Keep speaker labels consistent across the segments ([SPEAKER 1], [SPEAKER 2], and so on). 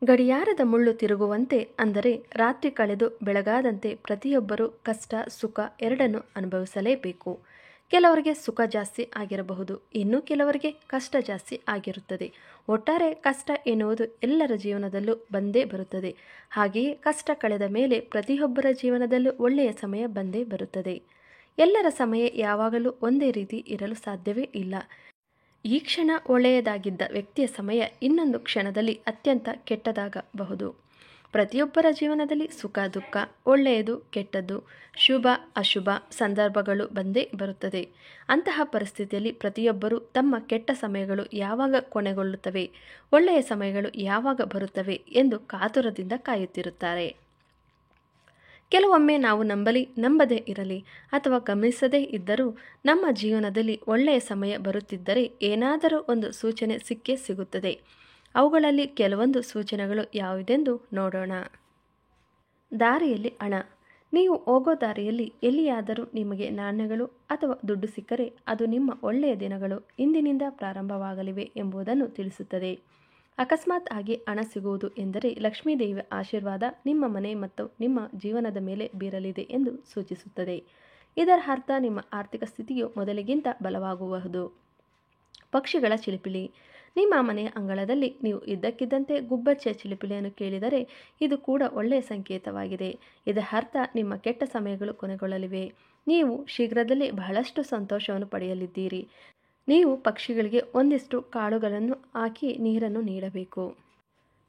[SPEAKER 1] ಗಡಿಯಾರದ ಮುಳ್ಳು ತಿರುಗುವಂತೆ, ಅಂದರೆ ರಾತ್ರಿ ಕಳೆದು ಬೆಳಗಾದಂತೆ ಪ್ರತಿಯೊಬ್ಬರೂ ಕಷ್ಟ ಸುಖ ಎರಡನ್ನೂ ಅನುಭವಿಸಲೇಬೇಕು. ಕೆಲವರಿಗೆ ಸುಖ ಜಾಸ್ತಿ ಆಗಿರಬಹುದು, ಇನ್ನು ಕೆಲವರಿಗೆ ಕಷ್ಟ ಜಾಸ್ತಿ ಆಗಿರುತ್ತದೆ. ಒಟ್ಟಾರೆ ಕಷ್ಟ ಎನ್ನುವುದು ಎಲ್ಲರ ಜೀವನದಲ್ಲೂ ಬಂದೇ ಬರುತ್ತದೆ. ಹಾಗೆಯೇ ಕಷ್ಟ ಕಳೆದ ಮೇಲೆ ಪ್ರತಿಯೊಬ್ಬರ ಜೀವನದಲ್ಲೂ ಒಳ್ಳೆಯ ಸಮಯ ಬಂದೇ ಬರುತ್ತದೆ. ಎಲ್ಲರ ಸಮಯ ಯಾವಾಗಲೂ ಒಂದೇ ರೀತಿ ಇರಲು ಸಾಧ್ಯವೇ ಇಲ್ಲ. ಈ ಕ್ಷಣ ಒಳ್ಳೆಯದಾಗಿದ್ದ ವ್ಯಕ್ತಿಯ ಸಮಯ ಇನ್ನೊಂದು ಕ್ಷಣದಲ್ಲಿ ಅತ್ಯಂತ ಕೆಟ್ಟದಾಗಬಹುದು. ಪ್ರತಿಯೊಬ್ಬರ ಜೀವನದಲ್ಲಿ ಸುಖ ದುಃಖ, ಒಳ್ಳೆಯದು ಕೆಟ್ಟದ್ದು, ಶುಭ ಅಶುಭ ಸಂದರ್ಭಗಳು ಬಂದೇ ಬರುತ್ತದೆ. ಅಂತಹ ಪರಿಸ್ಥಿತಿಯಲ್ಲಿ ಪ್ರತಿಯೊಬ್ಬರೂ ತಮ್ಮ ಕೆಟ್ಟ ಸಮಯಗಳು ಯಾವಾಗ ಕೊನೆಗೊಳ್ಳುತ್ತವೆ, ಒಳ್ಳೆಯ ಸಮಯಗಳು ಯಾವಾಗ ಬರುತ್ತವೆ ಎಂದು ಕಾತುರದಿಂದ ಕಾಯುತ್ತಿರುತ್ತಾರೆ. ಕೆಲವೊಮ್ಮೆ ನಾವು ನಂಬಲಿ ನಂಬದೇ ಇರಲಿ ಅಥವಾ ಗಮನಿಸದೇ ಇದ್ದರೂ ನಮ್ಮ ಜೀವನದಲ್ಲಿ ಒಳ್ಳೆಯ ಸಮಯ ಬರುತ್ತಿದ್ದರೆ ಏನಾದರೂ ಒಂದು ಸೂಚನೆ ಸಿಕ್ಕೇ ಸಿಗುತ್ತದೆ. ಅವುಗಳಲ್ಲಿ ಕೆಲವೊಂದು ಸೂಚನೆಗಳು ಯಾವುದೆಂದು ನೋಡೋಣ. ದಾರಿಯಲ್ಲಿ ಹಣ. ನೀವು ಹೋಗೋ ದಾರಿಯಲ್ಲಿ ಎಲ್ಲಿಯಾದರೂ ನಿಮಗೆ ನಾಣ್ಯಗಳು ಅಥವಾ ದುಡ್ಡು ಸಿಕ್ಕರೆ ಅದು ನಿಮ್ಮ ಒಳ್ಳೆಯ ದಿನಗಳು ಇಂದಿನಿಂದ ಪ್ರಾರಂಭವಾಗಲಿವೆ ಎಂಬುದನ್ನು ತಿಳಿಸುತ್ತದೆ. ಅಕಸ್ಮಾತ್ ಆಗಿ ಹಣ ಸಿಗುವುದು ಎಂದರೆ ಲಕ್ಷ್ಮೀದೇವಿಯ ಆಶೀರ್ವಾದ ನಿಮ್ಮ ಮನೆ ಮತ್ತು ನಿಮ್ಮ ಜೀವನದ ಮೇಲೆ ಬೀರಲಿದೆ ಎಂದು ಸೂಚಿಸುತ್ತದೆ. ಇದರ ಅರ್ಥ ನಿಮ್ಮ ಆರ್ಥಿಕ ಸ್ಥಿತಿಯು ಮೊದಲಿಗಿಂತ ಬಲವಾಗುವುದು. ಪಕ್ಷಿಗಳ ಚಿಲಿಪಿಲಿ. ನಿಮ್ಮ ಮನೆಯ ಅಂಗಳದಲ್ಲಿ ನೀವು ಇದ್ದಕ್ಕಿದ್ದಂತೆ ಗುಬ್ಬಚ್ಚಿಯ ಚಿಲಿಪಿಲಿಯನ್ನು ಕೇಳಿದರೆ ಇದು ಕೂಡ ಒಳ್ಳೆಯ ಸಂಕೇತವಾಗಿದೆ. ಇದರ ಅರ್ಥ ನಿಮ್ಮ ಕೆಟ್ಟ ಸಮಯಗಳು ಕೊನೆಗೊಳ್ಳಲಿವೆ. ನೀವು ಶೀಘ್ರದಲ್ಲೇ ಬಹಳಷ್ಟು ಸಂತೋಷವನ್ನು ಪಡೆಯಲಿದ್ದೀರಿ. ನೀವು ಪಕ್ಷಿಗಳಿಗೆ ಒಂದಿಷ್ಟು ಕಾಳುಗಳನ್ನು ಹಾಕಿ ನೀರನ್ನು ನೀಡಬೇಕು.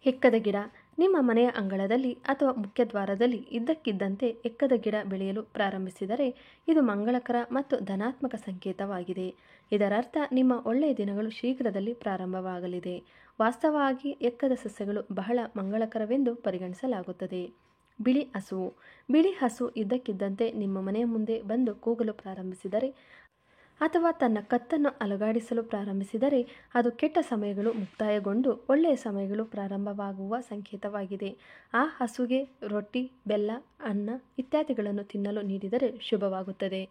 [SPEAKER 1] ಎಕ್ಕದ ಗಿಡ. ನಿಮ್ಮ ಮನೆಯ ಅಂಗಳದಲ್ಲಿ ಅಥವಾ ಮುಖ್ಯದ್ವಾರದಲ್ಲಿ ಇದ್ದಕ್ಕಿದ್ದಂತೆ ಎಕ್ಕದ ಗಿಡ ಬೆಳೆಯಲು ಪ್ರಾರಂಭಿಸಿದರೆ ಇದು ಮಂಗಳಕರ ಮತ್ತು ಧನಾತ್ಮಕ ಸಂಕೇತವಾಗಿದೆ. ಇದರರ್ಥ ನಿಮ್ಮ ಒಳ್ಳೆಯ ದಿನಗಳು ಶೀಘ್ರದಲ್ಲಿ ಪ್ರಾರಂಭವಾಗಲಿದೆ. ವಾಸ್ತವವಾಗಿ ಎಕ್ಕದ ಸಸ್ಯಗಳು ಬಹಳ ಮಂಗಳಕರವೆಂದು ಪರಿಗಣಿಸಲಾಗುತ್ತದೆ. ಬಿಳಿ ಹಸುವು. ಬಿಳಿ ಹಸು ಇದ್ದಕ್ಕಿದ್ದಂತೆ ನಿಮ್ಮ ಮನೆಯ ಮುಂದೆ ಬಂದು ಕೂಗಲು ಪ್ರಾರಂಭಿಸಿದರೆ ಅಥವಾ ತನ್ನ ಕತ್ತನ್ನು ಅಲುಗಾಡಿಸಲು ಪ್ರಾರಂಭಿಸಿದರೆ ಅದು ಕೆಟ್ಟ ಸಮಯಗಳು ಮುಕ್ತಾಯಗೊಂಡು ಒಳ್ಳೆಯ ಸಮಯಗಳು ಪ್ರಾರಂಭವಾಗುವ ಸಂಕೇತವಾಗಿದೆ. ಆ ಹಸುಗೆ ರೊಟ್ಟಿ, ಬೆಲ್ಲ, ಅನ್ನ ಇತ್ಯಾದಿಗಳನ್ನು ತಿನ್ನಲು ನೀಡಿದರೆ ಶುಭವಾಗುತ್ತದೆ.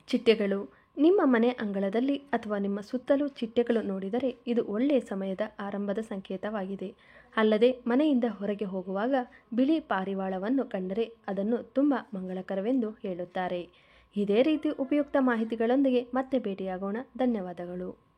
[SPEAKER 1] ಚಿಟ್ಟೆಗಳು. ನಿಮ್ಮ ಮನೆ ಅಂಗಳದಲ್ಲಿ ಅಥವಾ ನಿಮ್ಮ ಸುತ್ತಲೂ ಚಿಟ್ಟೆಗಳು ನೋಡಿದರೆ ಇದು ಒಳ್ಳೆಯ ಸಮಯದ ಆರಂಭದ ಸಂಕೇತವಾಗಿದೆ. ಅಲ್ಲದೆ ಮನೆಯಿಂದ ಹೊರಗೆ ಹೋಗುವಾಗ ಬಿಳಿ ಪಾರಿವಾಳವನ್ನು ಕಂಡರೆ ಅದನ್ನು ತುಂಬ ಮಂಗಳಕರವೆಂದು ಹೇಳುತ್ತಾರೆ. ಇದೇ ರೀತಿ ಉಪಯುಕ್ತ ಮಾಹಿತಿಗಳೊಂದಿಗೆ ಮತ್ತೆ ಭೇಟಿಯಾಗೋಣ. ಧನ್ಯವಾದಗಳು.